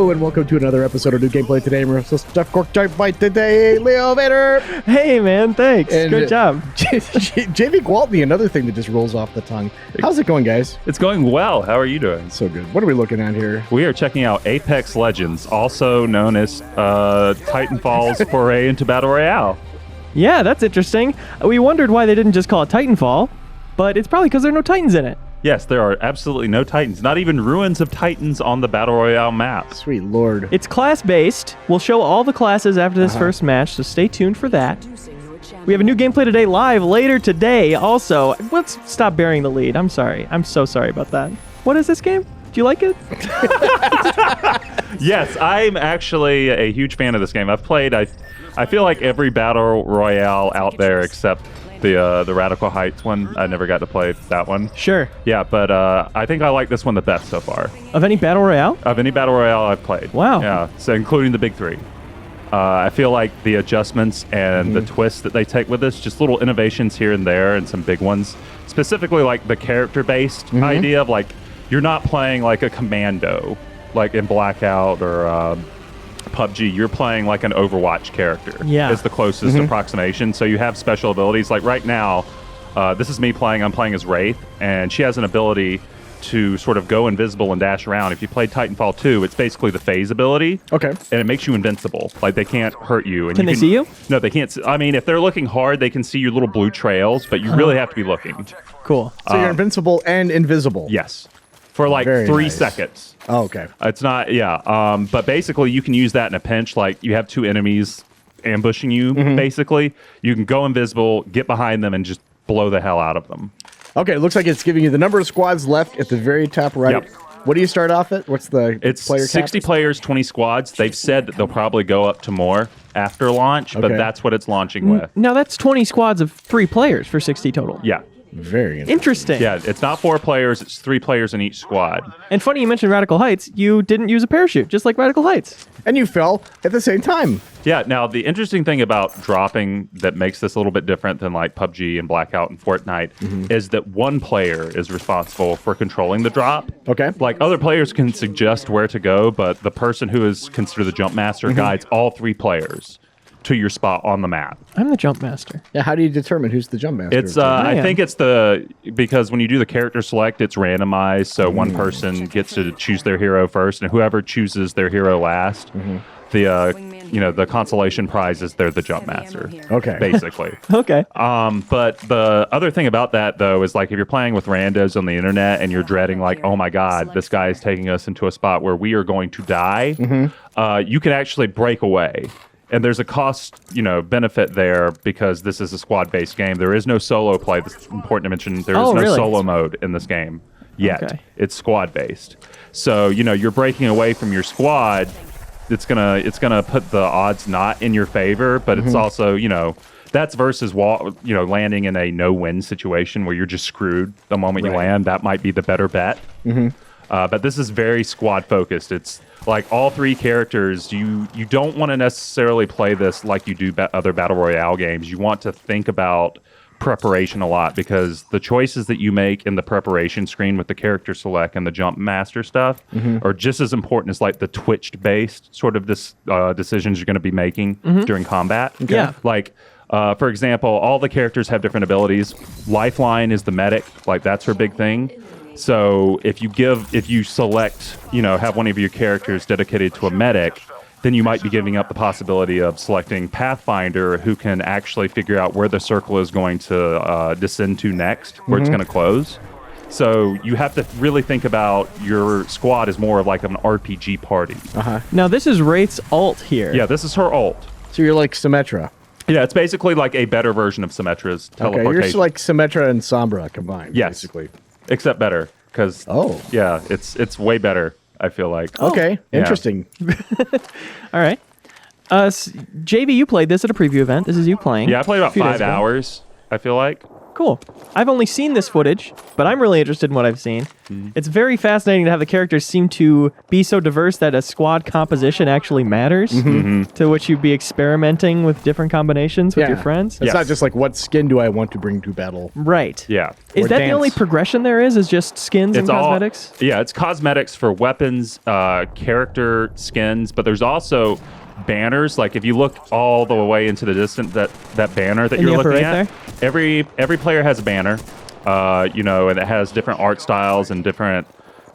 Hello, and welcome to another episode of New Gameplay Today. We're Stuff Cork Giant Fight today. Leo Vader. Hey, man, thanks. And good job. Javy Gwaltney, another thing that just rolls off the tongue. How's it going, guys? It's going well. How are you doing? So good. What are we looking at here? We are checking out Apex Legends, also known as Titanfall's foray into Battle Royale. Yeah, that's interesting. We wondered why they didn't just call it Titanfall, but it's probably because there are no Titans in it. Yes, there are absolutely no Titans, not even ruins of Titans on the Battle Royale map. Sweet Lord. It's class-based. We'll show all the classes after this first match, so stay tuned for that. We have a new Gameplay Today live later today also. Let's stop burying the lead. I'm sorry. I'm so sorry about that. What is this game? Do you like it? Yes, I'm actually a huge fan of this game. I've played, I feel like every Battle Royale out there except the Radical Heights one. I never got to play that one. Sure. Yeah, but I think I like this one the best so far. Of any Battle Royale? Of any Battle Royale I've played. Wow. Yeah, so including the big three. I feel like the adjustments and the twists that they take with this, just little innovations here and there and some big ones. Specifically like the character-based idea of like, you're not playing like a commando, like in Blackout or PUBG. You're playing like an Overwatch character. Yeah. Is the closest approximation. So you have special abilities. Like right now, this is me playing. I'm playing as Wraith, and she has an ability to sort of go invisible and dash around. If you played Titanfall 2, it's basically the phase ability. Okay. And it makes you invincible. Like they can't hurt you. And Can they see you? No, they can't. I mean, if they're looking hard, they can see your little blue trails, but you really have to be looking. Cool. So you're invincible and invisible. Yes. For like Very 3 nice. seconds. Oh, okay. It's not, yeah. But basically, you can use that in a pinch. Like, you have 2 enemies ambushing you, basically. You can go invisible, get behind them, and just blow the hell out of them. Okay, it looks like it's giving you the number of squads left at the very top right. Yep. What do you start off at? What's the It's player 60 cap? players, 20 squads. They've said that they'll probably go up to more after launch, but Okay. that's what it's launching with. Now that's 20 squads of 3 players for 60 total. Yeah. Very interesting. Interesting. Yeah, it's not 4 players, it's 3 players in each squad. And funny you mentioned Radical Heights. You didn't use a parachute, just like Radical Heights. And you fell at the same time. Yeah, now the interesting thing about dropping that makes this a little bit different than like PUBG and Blackout and Fortnite is that one player is responsible for controlling the drop. Okay. Like other players can suggest where to go, but the person who is considered the jump master guides all 3 players to your spot on the map. I'm the jump master. Yeah, how do you determine who's the jump master? It's I think it's because when you do the character select, it's randomized, so one person gets to choose their hero first, and whoever chooses their hero last, the consolation prize is they're the jump master. Okay. Basically. Okay. But the other thing about that though is like if you're playing with randos on the internet and you're dreading like, oh my god, this guy is taking us into a spot where we are going to die, you can actually break away. And there's a cost, benefit there because this is a squad-based game. There is no solo play. This is important to mention. There is no really? solo mode in this game yet. Okay. It's squad-based. So, you're breaking away from your squad. It's gonna put the odds not in your favor, but it's also, that's versus landing in a no-win situation where you're just screwed the moment you land. That might be the better bet. But this is very squad-focused. It's like all 3 characters, you don't want to necessarily play this like you do other Battle Royale games. You want to think about preparation a lot because the choices that you make in the preparation screen with the character select and the jump master stuff are just as important as like the twitched-based sort of decisions you're going to be making during combat. Okay. Yeah. Like, for example, all the characters have different abilities. Lifeline is the medic. Like, that's her big thing. So if you select, have one of your characters dedicated to a medic, then you might be giving up the possibility of selecting Pathfinder, who can actually figure out where the circle is going to descend to next, where it's going to close. So you have to really think about your squad as more of like an RPG party. Now this is Wraith's ult here. Yeah, this is her ult. So you're like Symmetra. Yeah, it's basically like a better version of Symmetra's teleportation. Okay, you're like Symmetra and Sombra combined, Yes. basically. Except better, because yeah, it's way better. I feel like. Okay, Yeah. interesting. All right. JV, you played this at a preview event. This is you playing. Yeah, I played about a few days 5 ago. hours. I feel like. Cool. I've only seen this footage, but I'm really interested in what I've seen. It's very fascinating to have the characters seem to be so diverse that a squad composition actually matters, to which you'd be experimenting with different combinations with your friends. It's not just like, what skin do I want to bring to battle? Right. Yeah. Is Or that the dance. only progression there is just skins and cosmetics? Yeah, it's cosmetics for weapons, character skins, but there's also banners. Like if you look all the way into the distance, that banner that In the you're upper looking right at, every player has a banner, and it has different art styles and different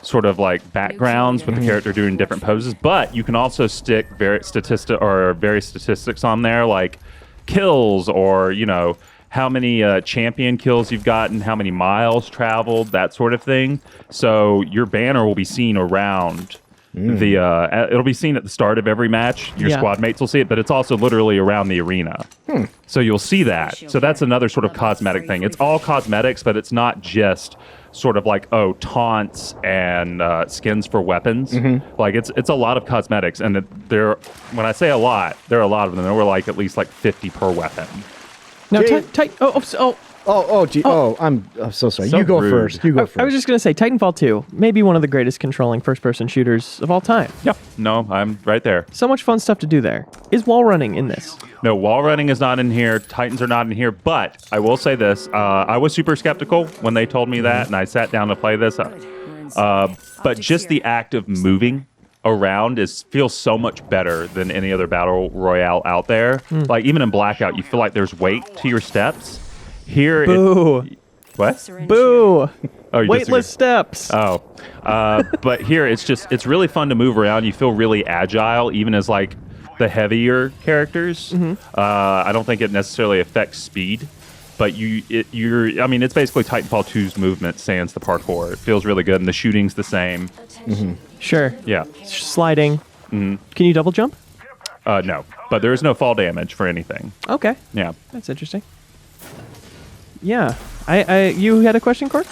sort of like backgrounds with the character doing different poses. But you can also stick various statistics on there, like kills or how many champion kills you've gotten, how many miles traveled, that sort of thing. So your banner will be seen around it'll be seen at the start of every match. Your squad mates will see it, but it's also literally around the arena. So you'll see that. So that's another sort of cosmetic thing. It's all cosmetics, but it's not just sort of like, taunts and skins for weapons. Like it's a lot of cosmetics, and when I say a lot, there are a lot of them. There were like at least like 50 per weapon. Now, Jay- I'm so sorry. So You go rude. first. You go first. I was just going to say, Titanfall 2, maybe one of the greatest controlling first-person shooters of all time. Yeah, no, I'm right there. So much fun stuff to do there. Is wall running in this? No, wall running is not in here. Titans are not in here. But I will say this: I was super skeptical when they told me that, and I sat down to play this. But just the act of moving around feels so much better than any other battle royale out there. Like even in Blackout, you feel like there's weight to your steps. Here, Boo. what? Boo. Oh, you Weightless disagree? steps. Oh, but here it's really fun to move around. You feel really agile, even as like the heavier characters. I don't think it necessarily affects speed, but it's basically Titanfall 2's movement sans the parkour. It feels really good, and the shooting's the same. Sure. Yeah. Sliding. Can you double jump? No, but there is no fall damage for anything. Okay. Yeah. That's interesting. Yeah. You had a question, Cork?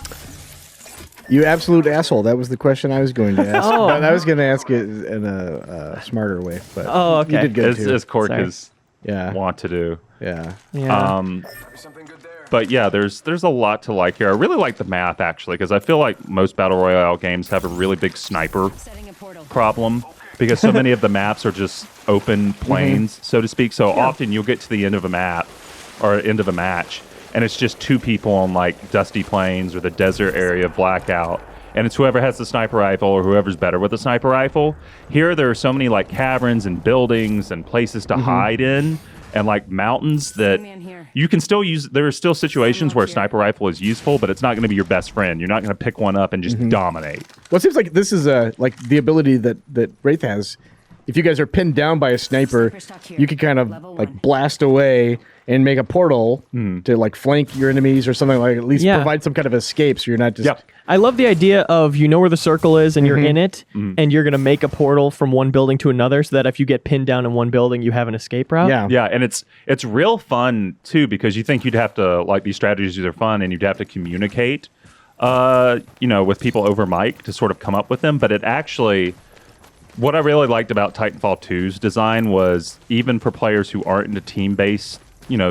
You absolute asshole. That was the question I was going to ask. Oh. But I was going to ask it in a smarter way. But Oh, okay. you did good too. As Cork Sorry. is Yeah. want to do. Yeah. Yeah. But yeah, there's a lot to like here. I really like the math actually, because I feel like most battle royale games have a really big sniper problem, because so many of the maps are just open plains, so to speak. So often you'll get to the end of a map or end of a match, and it's just two people on like dusty plains or the desert area of Blackout, and it's whoever has the sniper rifle or whoever's better with the sniper rifle. Here there are so many like caverns and buildings and places to hide in, and like mountains that you can still use. There are still situations where a sniper rifle is useful, but it's not going to be your best friend. You're not going to pick one up and just dominate. Well, it seems like this is like the ability that Wraith has. If you guys are pinned down by a sniper, you can kind of like blast away and make a portal to like flank your enemies or something, like at least provide some kind of escape, so you're not just. I love the idea of where the circle is and you're in it, and you're going to make a portal from one building to another, so that if you get pinned down in one building, you have an escape route. Yeah, and it's real fun too, because you think you'd have to like these strategies are fun and you'd have to communicate, with people over mic to sort of come up with them. But it actually, what I really liked about Titanfall 2's design was, even for players who aren't into team-based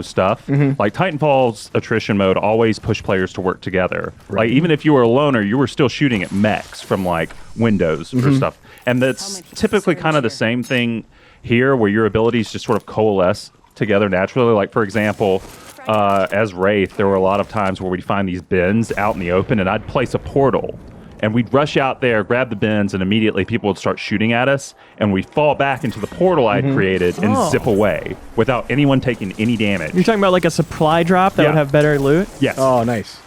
stuff, like Titanfall's attrition mode always pushed players to work together. Like even if you were a loner, you were still shooting at mechs from like windows or stuff. And that's typically kind of the same thing here, where your abilities just sort of coalesce together naturally. Like for example, as Wraith, there were a lot of times where we'd find these bins out in the open, and I'd place a portal. And we'd rush out there, grab the bins, and immediately people would start shooting at us. And we'd fall back into the portal I'd created and zip away without anyone taking any damage. You're talking about like a supply drop that would have better loot? Yes. Oh, nice.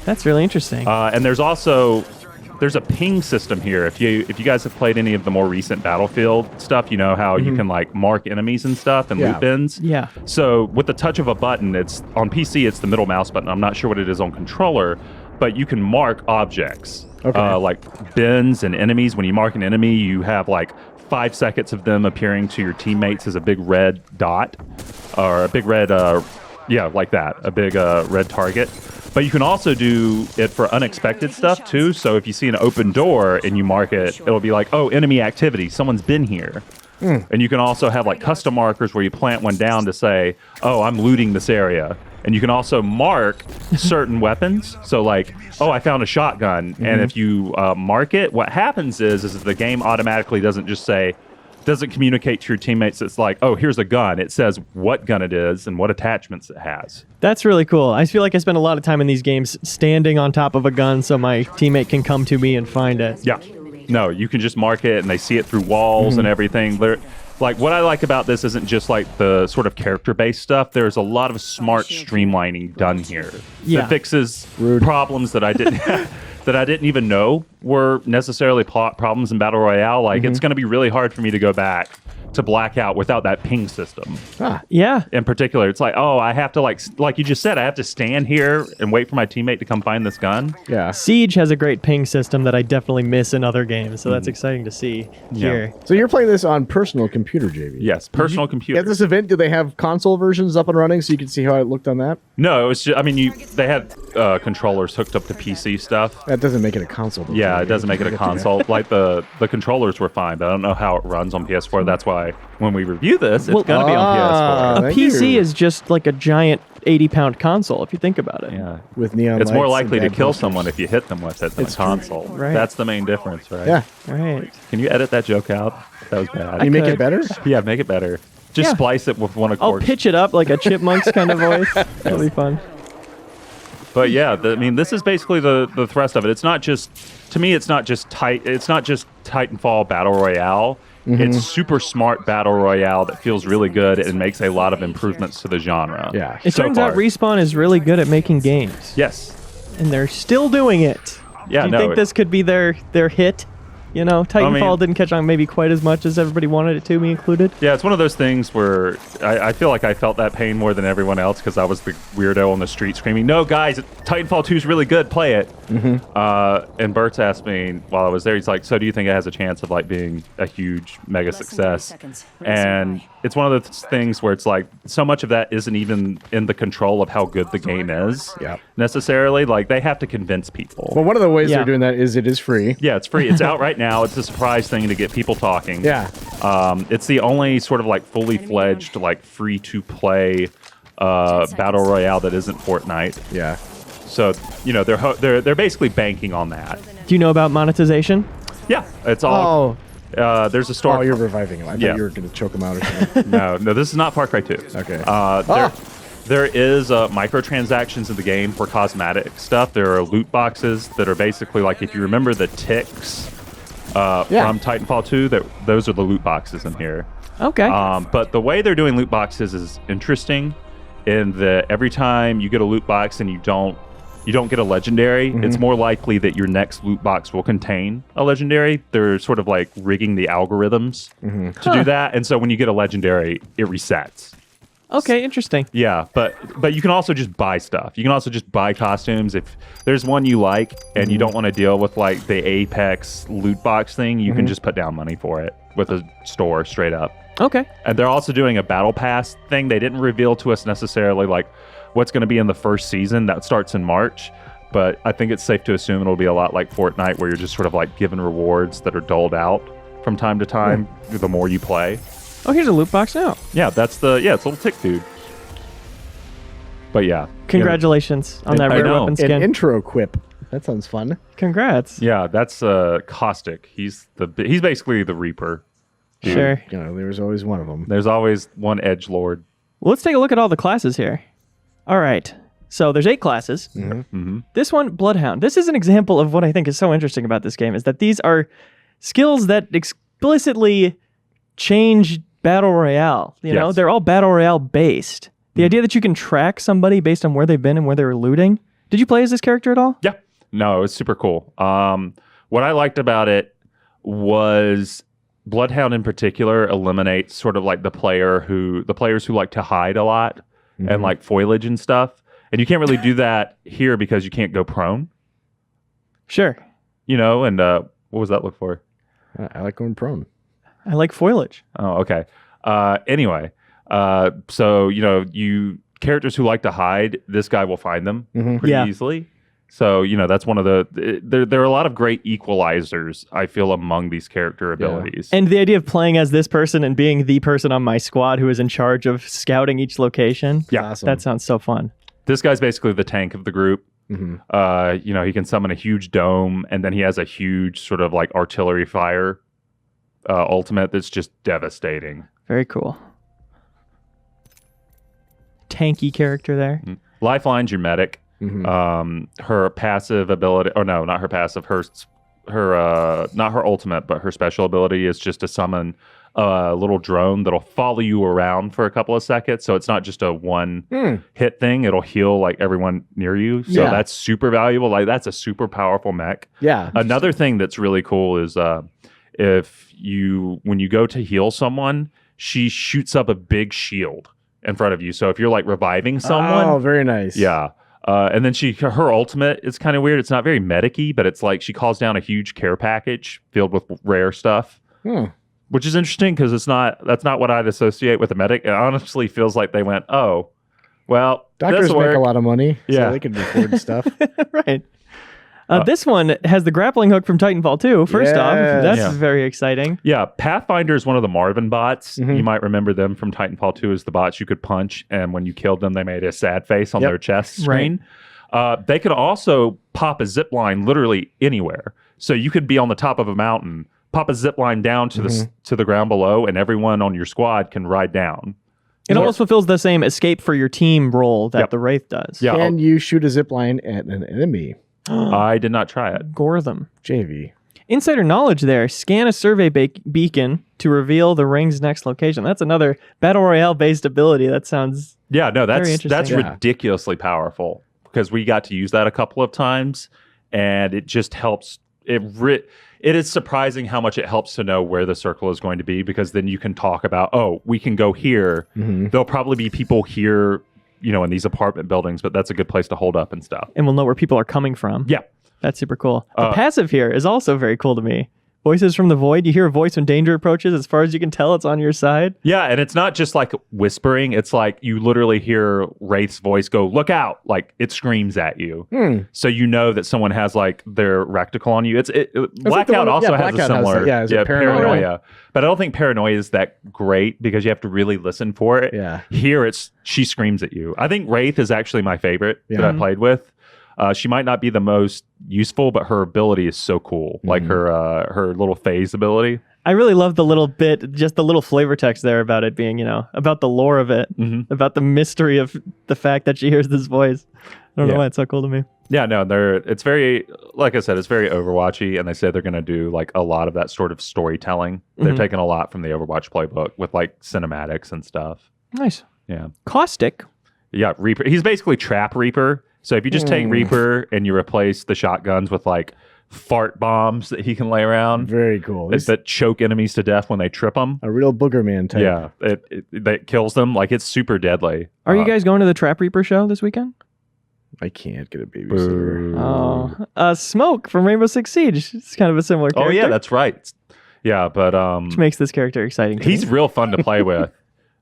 That's really interesting. And there's a ping system here. If you guys have played any of the more recent Battlefield stuff, you know how you can like mark enemies and stuff and loot bins. Yeah. So with the touch of a button, it's on PC, it's the middle mouse button. I'm not sure what it is on controller, but you can mark objects. Like bins and enemies. When you mark an enemy, you have like 5 seconds of them appearing to your teammates as a big red dot, or a big red, like that, a big red target. But you can also do it for unexpected stuff too. So if you see an open door and you mark it, it'll be like, oh, enemy activity, someone's been here. And you can also have like custom markers where you plant one down to say, oh, I'm looting this area. And you can also mark certain weapons. So like, oh, I found a shotgun. And if you mark it, what happens is the game automatically doesn't communicate to your teammates. It's like, oh, here's a gun. It says what gun it is and what attachments it has. That's really cool. I feel like I spend a lot of time in these games standing on top of a gun so my teammate can come to me and find it. Yeah. No, you can just mark it and they see it through walls and everything. Like, what I like about this isn't just like the sort of character-based stuff. There's a lot of smart streamlining done here. Yeah. That fixes problems that I didn't that I didn't even know were necessarily problems in Battle Royale. Like, it's going to be really hard for me to go back to Blackout without that ping system. Yeah. In particular, it's like, oh, I have to like you just said, I have to stand here and wait for my teammate to come find this gun. Yeah. Siege has a great ping system that I definitely miss in other games, so that's exciting to see here. So you're playing this on personal computer, JV? Yes, personal computer. At this event, do they have console versions up and running so you can see how it looked on that? No, it was just, I mean, they had controllers hooked up to PC stuff. That doesn't make it a console. Though, Yeah, it doesn't make it a console. Like the controllers were fine, but I don't know how it runs on PS4. That's why when we review this, it's going to be on PS4. A Thank PC you. is just like a giant 80-pound console, if you think about it. Yeah. With neon It's more lights and likely to bad kill posters. someone if you hit them with it than a console. Right. That's the main difference, right? Yeah. Right. Can you edit that joke out? That was bad. You make could. it better? Yeah, make it better. Just Yeah. splice it with one of I'll Cork's. pitch it up like a Chipmunks kind of voice. That'll be fun. But yeah, I mean, this is basically the thrust of it. It's not just, to me, it's not just Titanfall Battle Royale. It's super smart Battle Royale that feels really good and makes a lot of improvements to the genre. Yeah. It so turns far. out Respawn is really good at making games, Yes. and they're still doing it. Yeah, Do you no, think this could be their hit? You know, Titanfall didn't catch on maybe quite as much as everybody wanted it to, me included. Yeah, it's one of those things where I feel like I felt that pain more than everyone else because I was the weirdo on the street screaming, "No, guys, Titanfall 2 is really good. Play it." And Bert's asked me while I was there, he's like, "So do you think it has a chance of like being a huge mega success?" And it's one of those things where it's like so much of that isn't even in the control of how good the game is necessarily. Like they have to convince people. Well, one of the ways Yeah. they're doing that is it is free. Yeah, it's free. It's out right now. It's a surprise thing to get people talking. Yeah. It's the only sort of like fully fledged, like free to play battle royale that isn't Fortnite. Yeah. So you know they're basically banking on that. Do you know about monetization? Yeah, it's all. There's a store. Oh, you're reviving him. I Yeah. thought you were going to choke him out or something. No, this is not Far Cry 2. Okay. There is microtransactions in the game for cosmetic stuff. There are loot boxes that are basically like if you remember the ticks from Titanfall 2, those are the loot boxes in here. Okay. But the way they're doing loot boxes is interesting in that every time you get a loot box and you don't get a legendary, it's more likely that your next loot box will contain a legendary. They're sort of like rigging the algorithms to do that. And so when you get a legendary, it resets. Okay, interesting. Yeah, but you can also just buy stuff. You can also just buy costumes. If there's one you like and you don't want to deal with like the Apex loot box thing, you can just put down money for it with a store straight up. Okay. And they're also doing a battle pass thing. They didn't reveal to us necessarily like what's going to be in the first season. That starts in March. But I think it's safe to assume it'll be a lot like Fortnite where you're just sort of like given rewards that are doled out from time to time the more you play. Oh, here's a loot box now. Yeah, it's a little tick dude. But yeah. Congratulations on that I rare know. weapon An skin. intro quip. That sounds fun. Congrats. Yeah, that's Caustic. He's basically the Reaper. Dude. Sure. You know, there's always one of them. There's always one edgelord. Well, let's take a look at all the classes here. All right. So there's 8 classes. This one, Bloodhound. This is an example of what I think is so interesting about this game is that these are skills that explicitly change Battle Royale. You know, they're all Battle Royale based. The idea that you can track somebody based on where they've been and where they were looting. Did you play as this character at all? Yeah. No, it was super cool. What I liked about it was Bloodhound in particular eliminates sort of like the players who like to hide a lot and like foliage and stuff. And you can't really do that here because you can't go prone. Sure. You know, and what was that look for? I like going prone. I like foliage. Oh, okay. Anyway, so you know, characters who like to hide, this guy will find them pretty easily. So you know, that's one of there are a lot of great equalizers I feel among these character abilities. And the idea of playing as this person and being the person on my squad who is in charge of scouting each location. Yeah, Awesome. That sounds so fun. This guy's basically the tank of the group. He can summon a huge dome, and then he has a huge sort of like artillery fire ultimate that's just devastating. Very cool. Tanky character there. Lifeline's your medic. Her passive ability, or no, not her passive. Her not her ultimate, but her special ability is just to summon a little drone that'll follow you around for a couple of seconds. So it's not just a one hit thing. It'll heal like everyone near you. So that's super valuable. Like that's a super powerful mech. Yeah. Another thing that's really cool is when you go to heal someone, she shoots up a big shield in front of you. So if you're like reviving someone. Oh, very nice. Yeah. And then her ultimate is kind of weird. It's not very medic-y, but it's like she calls down a huge care package filled with rare stuff. Which is interesting because that's not what I'd associate with a medic. It honestly feels like they went, oh, well, doctors make a lot of money, so they can afford stuff. Right. This one has the grappling hook from Titanfall 2. First off, that's very exciting. Yeah, Pathfinder is one of the Marvin bots. You might remember them from Titanfall 2 as the bots you could punch, and when you killed them, they made a sad face on their chest screen. Right. They could also pop a zip line literally anywhere. So you could be on the top of a mountain, pop a zip line down to the ground below, and everyone on your squad can ride down. It almost fulfills the same escape for your team role that the Wraith does. Yeah. Can you shoot a zip line at an enemy? I did not try it. Gore them. Javy. Insider knowledge there. Scan a survey beacon to reveal the ring's next location. That's another Battle Royale-based ability. That sounds that's ridiculously powerful because we got to use that a couple of times, and it just helps. It is surprising how much it helps to know where the circle is going to be, because then you can talk about, oh, we can go here. There'll probably be people here, in these apartment buildings, but that's a good place to hold up and stuff. And we'll know where people are coming from. Yeah. That's super cool. The passive here is also very cool to me. Voices from the void. You hear a voice when danger approaches. As far as you can tell, it's on your side. Yeah, and it's not just like whispering. It's like you literally hear Wraith's voice go, look out. Like it screams at you. So you know that someone has like their recticle on you. Blackout also has a similar paranoia. But I don't think paranoia is that great because you have to really listen for it. Yeah. Here she screams at you. I think Wraith is actually my favorite that I played with. She might not be the most useful, but her ability is so cool. Like her little phase ability. I really love the little bit, just the little flavor text there about it being, about the lore of it, about the mystery of the fact that she hears this voice. I don't know why it's so cool to me. Yeah, no, it's very, like I said, it's very Overwatchy, and they say they're going to do like a lot of that sort of storytelling. They're taking a lot from the Overwatch playbook with like cinematics and stuff. Nice. Yeah. Caustic. Yeah, Reaper. He's basically Trap Reaper. So if you just take Reaper and you replace the shotguns with like fart bombs that he can lay around. Very cool. That choke enemies to death when they trip them. A real booger man type. Yeah, that kills them. Like it's super deadly. Are you guys going to the Trap Reaper show this weekend? I can't get a babysitter. Oh, Smoke from Rainbow Six Siege. It's kind of a similar character. Oh yeah, that's right. Yeah, but which makes this character exciting. He's real fun to play with.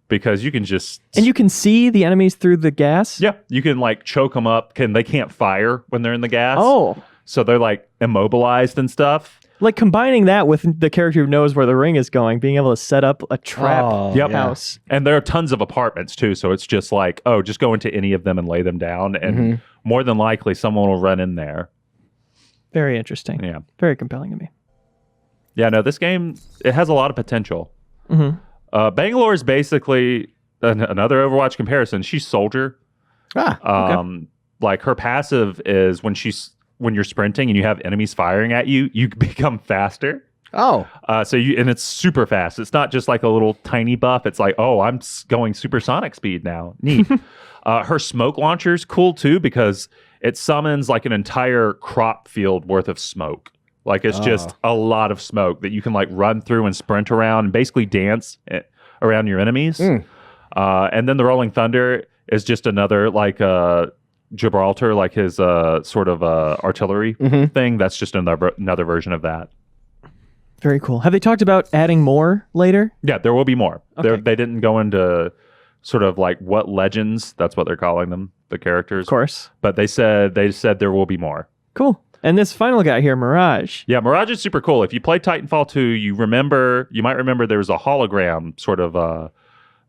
Because you can just... And you can see the enemies through the gas? Yeah. You can like choke them up. They can't fire when they're in the gas. Oh. So they're like immobilized and stuff. Like combining that with the character who knows where the ring is going, being able to set up a trap house. And there are tons of apartments too. So it's just like, just go into any of them and lay them down. And more than likely someone will run in there. Very interesting. Yeah. Very compelling to me. Yeah, no, this game, it has a lot of potential. Bangalore is basically another Overwatch comparison. She's Soldier. Okay. Like her passive is when you're sprinting and you have enemies firing at you, you become faster. Oh. And it's super fast. It's not just like a little tiny buff. It's like, I'm going supersonic speed now. Neat. Her smoke launcher's cool too because it summons like an entire crop field worth of smoke. Like it's just a lot of smoke that you can like run through and sprint around and basically dance around your enemies. And then the Rolling Thunder is just another like Gibraltar, like his sort of artillery thing. That's just another version of that. Very cool. Have they talked about adding more later? Yeah, there will be more. Okay. They didn't go into sort of like what legends, that's what they're calling them, the characters. Of course. But they said there will be more. Cool. And this final guy here, Mirage. Yeah, Mirage is super cool. If you play Titanfall 2, you might remember there was a hologram sort of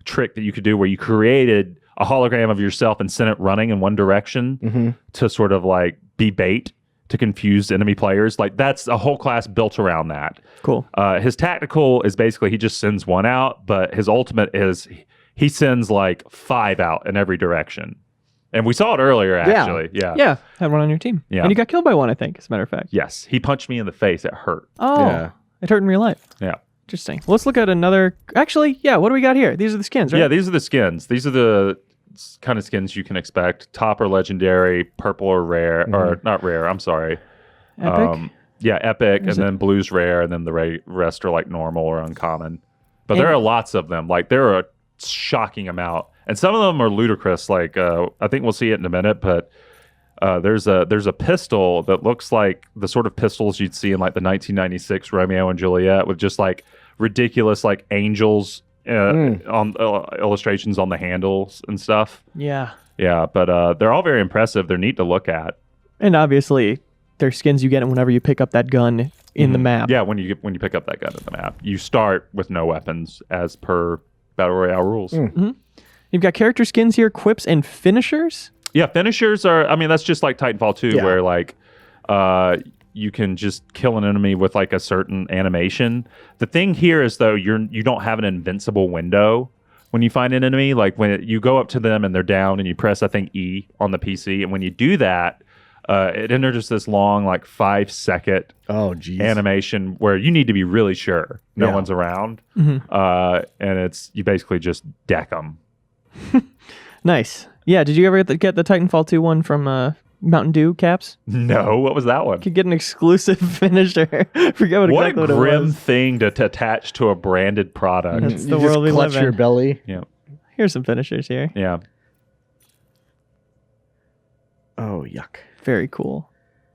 trick that you could do where you created a hologram of yourself and sent it running in one direction to sort of like be bait to confuse enemy players. Like that's a whole class built around that. Cool. His tactical is basically he just sends one out, but his ultimate is he sends like 5 out in every direction. And we saw it earlier, actually. Yeah. Yeah, had one on your team. Yeah. And you got killed by one, I think, as a matter of fact. Yes. He punched me in the face. It hurt. Oh, Yeah. it hurt in real life. Yeah. Interesting. Let's look at another. Actually, yeah, what do we got here? These are the skins, right? Yeah, these are the skins. These are the kind of skins you can expect. Top or legendary, purple or rare, or not rare, I'm sorry. Epic? Yeah, epic, and Is it- then blue's rare, and then the rest are like normal or uncommon. But there are lots of them. Like there are a shocking amount. And some of them are ludicrous. Like I think we'll see it in a minute, but there's a pistol that looks like the sort of pistols you'd see in like the 1996 Romeo and Juliet with just like ridiculous like angels on illustrations on the handles and stuff. Yeah. Yeah, but they're all very impressive. They're neat to look at. And obviously, they're skins you get whenever you pick up that gun in the map. Yeah, when you pick up that gun in the map, you start with no weapons as per Battle Royale rules. You've got character skins here, quips, and finishers. Yeah, finishers are. I mean, that's just like Titanfall 2, Yeah. where like you can just kill an enemy with like a certain animation. The thing here is though, you don't have an invincible window when you find an enemy. Like when you go up to them and they're down, and you press I think E on the PC, and when you do that, it enters this long like 5-second Oh, geez. animation where you need to be really sure no Yeah. one's around, and it's you basically just deck them. Nice. Yeah, did you ever get the Titanfall 2 one from Mountain Dew caps? No, what was that one? You could get an exclusive finisher. Forget What exactly a what it grim was. thing to attach to a branded product. That's You the just world we clutch live your in. belly. Yeah, Here's some finishers here. yeah. Oh, yuck. Very cool.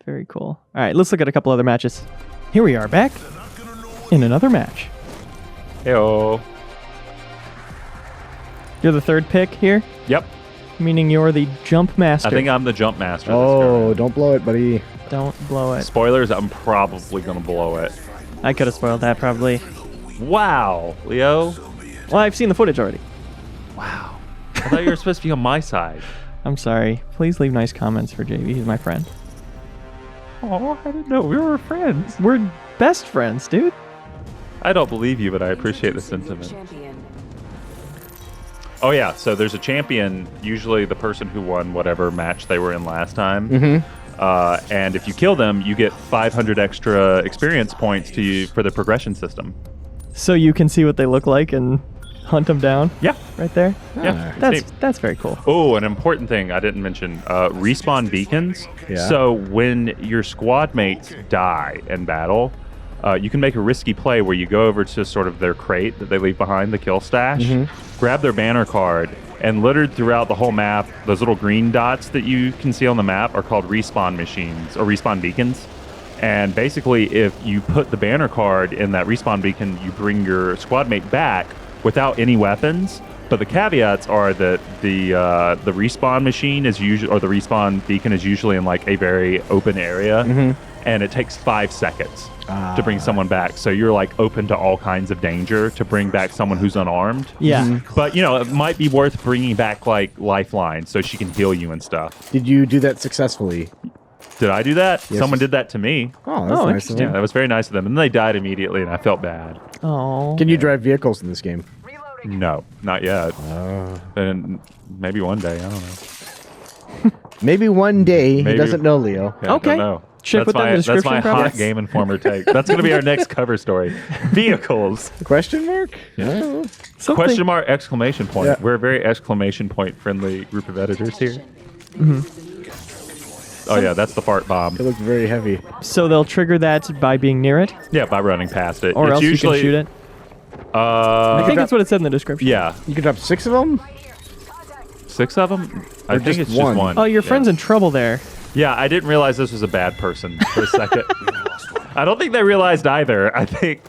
Very cool. All right, let's look at a couple other matches. Here we are back in another match. Heyo. You're the third pick here, Yep. meaning you're the jump master. I think I'm the jump master. This Oh, go don't blow it, buddy. Don't blow it. Spoilers, I'm probably going to blow it. I could have spoiled that probably. Wow, Leo. Well, I've seen the footage already. Wow. I thought you were supposed to be on my side. I'm sorry. Please leave nice comments for JV. He's my friend. Oh, I didn't know we were friends. We're best friends, dude. I don't believe you, but I appreciate the sentiment. Oh, yeah. So there's a champion, usually the person who won whatever match they were in last time. And if you kill them, you get 500 extra experience points to you for the progression system. So you can see what they look like and hunt them down Yeah. right there. Yeah. That's very cool. Oh, an important thing I didn't mention, respawn beacons. Yeah. So when your squad mates die in battle, you can make a risky play where you go over to sort of their crate that they leave behind, the kill stash, grab their banner card, and littered throughout the whole map, those little green dots that you can see on the map are called respawn machines or respawn beacons. And basically, if you put the banner card in that respawn beacon, you bring your squad mate back without any weapons. But the caveats are that the respawn machine is usually, or the respawn beacon is usually in like a very open area, and it takes 5 seconds to bring someone back. So you're like open to all kinds of danger to bring back someone who's unarmed. Yeah. But you know, it might be worth bringing back like Lifeline so she can heal you and stuff. Did you do that successfully? Did I do that? Yes. Someone did that to me. Oh, that's Oh, nice of interesting. Yeah, them. that was very nice of them. And they died immediately, and I felt bad. Oh. Can you drive vehicles in this game? No, not yet. And maybe one day. I don't know. Maybe one day. He Maybe. doesn't know, Leo. Yeah, I Okay. don't know. Should I That's put that in the that's my description, hot probably? Game Informer take. That's going to be our next cover story. Vehicles. Question mark? Yeah. Something- Question mark, exclamation point. Yeah. We're a very exclamation point friendly group of editors here. Oh, yeah, that's the fart bomb. It looked very heavy. So they'll trigger that by being near it, Yeah, by running past it. or It's else usually, you can shoot it. I think that's what it said in the description. Yeah. You could drop 6 of them? 6 of them? I Or think just it's one? just one. Oh, your Yeah. friend's in trouble there. Yeah, I didn't realize this was a bad person for a second. I don't think they realized either. I think.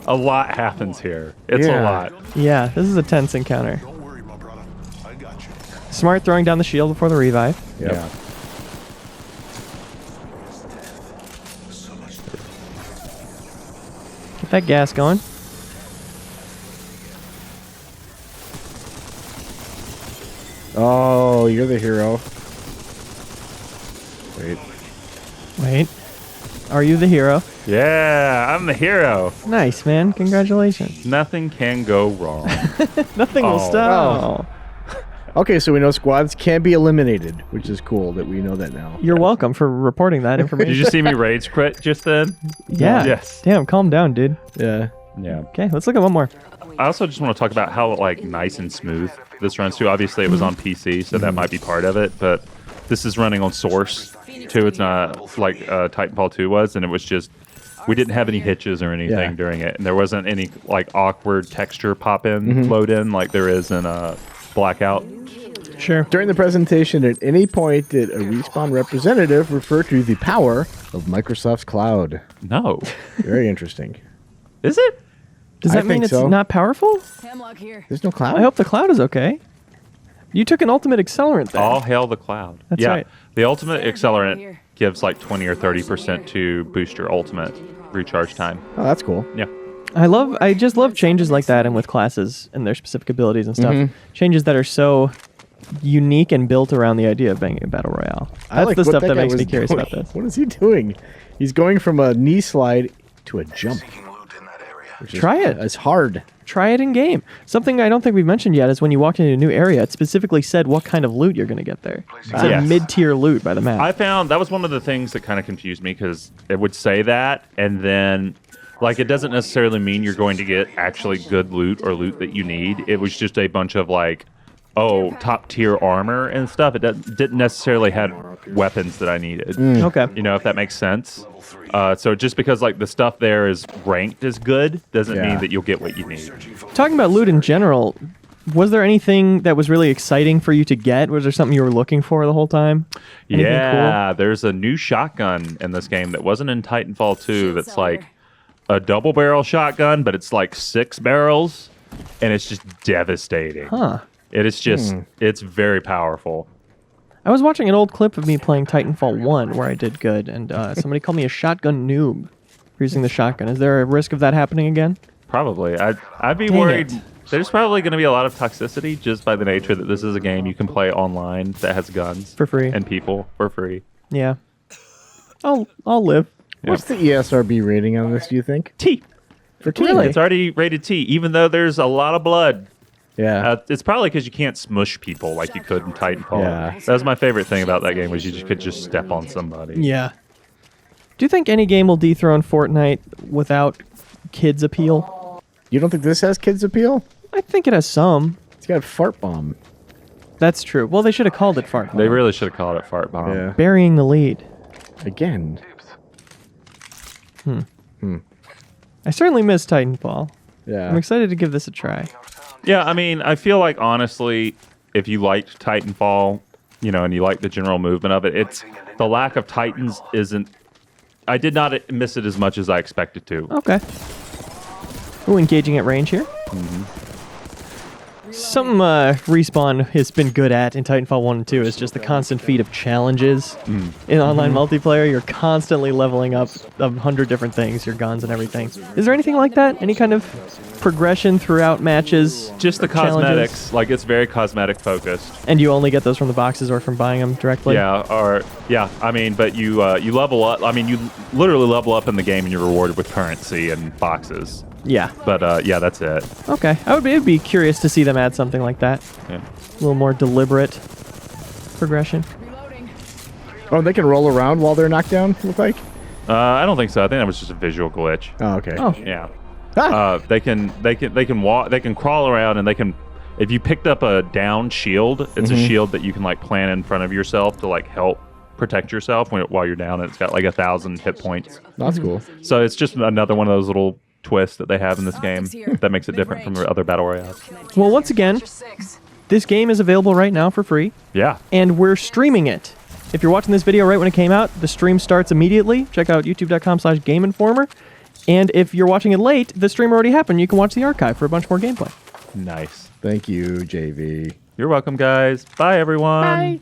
A lot happens here. It's Yeah. a lot. Yeah, this is a tense encounter. Don't worry, my brother. I got you. Smart throwing down the shield before the revive. Yep. Yeah. Get that gas going. Oh, you're the hero. Wait. Wait. Are you the hero? Yeah, I'm the hero. Nice, man. Congratulations. Nothing can go wrong. Nothing will Oh. stop. Okay, so we know squads can be eliminated, which is cool that we know that now. You're welcome for reporting that information. Did you see me rage quit just then? Yeah. Yes. Damn, calm down, dude. Yeah. Yeah. Okay, let's look at one more. I also just want to talk about how like nice and smooth this runs too. Obviously, it was on PC, so that might be part of it. But this is running on Source too. It's not like Titanfall 2 was, and it was just we didn't have any hitches or anything Yeah. during it, and there wasn't any like awkward texture pop in, load in like there is in Blackout. Sure. During the presentation, at any point did a Respawn representative refer to the power of Microsoft's cloud? No, Very interesting. is it? Does I that mean think it's so. not powerful? Hemlock here. There's no cloud? I hope the cloud is okay. You took an ultimate accelerant there. All hail the cloud. That's yeah, right. the ultimate accelerant gives like 20 or 30% to boost your ultimate recharge time. Oh, that's cool. Yeah. I just love changes like that and with classes and their specific abilities and stuff. Changes that are so unique and built around the idea of being a battle royale. I That's like the what stuff that that guy makes was me curious doing. about this. What is he doing? He's going from a knee slide to a jump. Seeking loot in that area. Which is- Try it. It's hard. Try it in game. Something I don't think we've mentioned yet is when you walked into a new area, it specifically said what kind of loot you're going to get there. It said Yes. mid-tier loot by the map. I found that was one of the things that kind of confused me because it would say that, and then like it doesn't necessarily mean you're going to get actually good loot or loot that you need. It was just a bunch of like, oh, top tier armor and stuff. It didn't necessarily have weapons that I needed. Okay. You know, if that makes sense. So just because like the stuff there is ranked as good doesn't Yeah. mean that you'll get what you need. Talking about loot in general, was there anything that was really exciting for you to get? Was there something you were looking for the whole time? Anything Yeah, there's a new shotgun in this game that wasn't in Titanfall 2 that's like a double barrel shotgun, but it's like 6 barrels, and it's just devastating. cool? Huh. It is just, it's very powerful. I was watching an old clip of me playing Titanfall 1 where I did good, and somebody called me a shotgun noob for using the shotgun. Is there a risk of that happening again? Probably. I'd be Dang worried. it. There's probably going to be a lot of toxicity just by the nature that this is a game you can play online that has guns. For free. And people for free. Yeah. I'll live. What's the E ESRB rating on this, do you think? T. For T? Really? It's already rated T, even though there's a lot of blood. Yeah. It's probably because you can't smush people like you could in Titanfall. Yeah. That was my favorite thing about that game was you just could just step on somebody. Yeah. Do you think any game will dethrone Fortnite without kids appeal? You don't think this has kids appeal? I think it has some. It's got fart bomb. That's true. Well, they should have called it Fart Bomb. They really should have called it Fart Bomb. Yeah. Burying the lead. Again. I certainly miss Titanfall. Yeah. I'm excited to give this a try. Yeah, I mean, I feel like honestly, if you liked Titanfall, you know, and you like the general movement of it, it's the lack of Titans isn't. I did not miss it as much as I expected to. Okay. Ooh, engaging at range here. Something Respawn has been good at in Titanfall 1 and 2 is just the constant feed of challenges. In online multiplayer, you're constantly leveling up 100 different things, your guns and everything. Is there anything like that? Any kind of progression throughout matches? Just the challenges? cosmetics, like it's very cosmetic focused. And you only get those from the boxes or from buying them directly? I mean, but you level up. I mean, you literally level up in the game, and you're rewarded with currency and boxes. Yeah. But yeah, that's it. Okay. I would be curious to see them add something like that. Yeah. A little more deliberate progression. Reloading. Oh, they can roll around while they're knocked down, look like? I don't think so. I think that was just a visual glitch. Oh, okay. Oh. Yeah. Ah! They can walk. They can crawl around, and they can. If you picked up a down shield, it's a shield that you can like plant in front of yourself to like help protect yourself while you're down. And it's got like 1,000 hit points. That's cool. So it's just another one of those little twists that they have in this game that makes it different from other battle royales. Well, once again, this game is available right now for free, Yeah. and we're streaming it. If you're watching this video right when it came out, the stream starts immediately. Check out youtube.com/GameInformer. And if you're watching it late, the stream already happened. You can watch the archive for a bunch more gameplay. Nice. Thank you, JV. You're welcome, guys. Bye, everyone. Bye.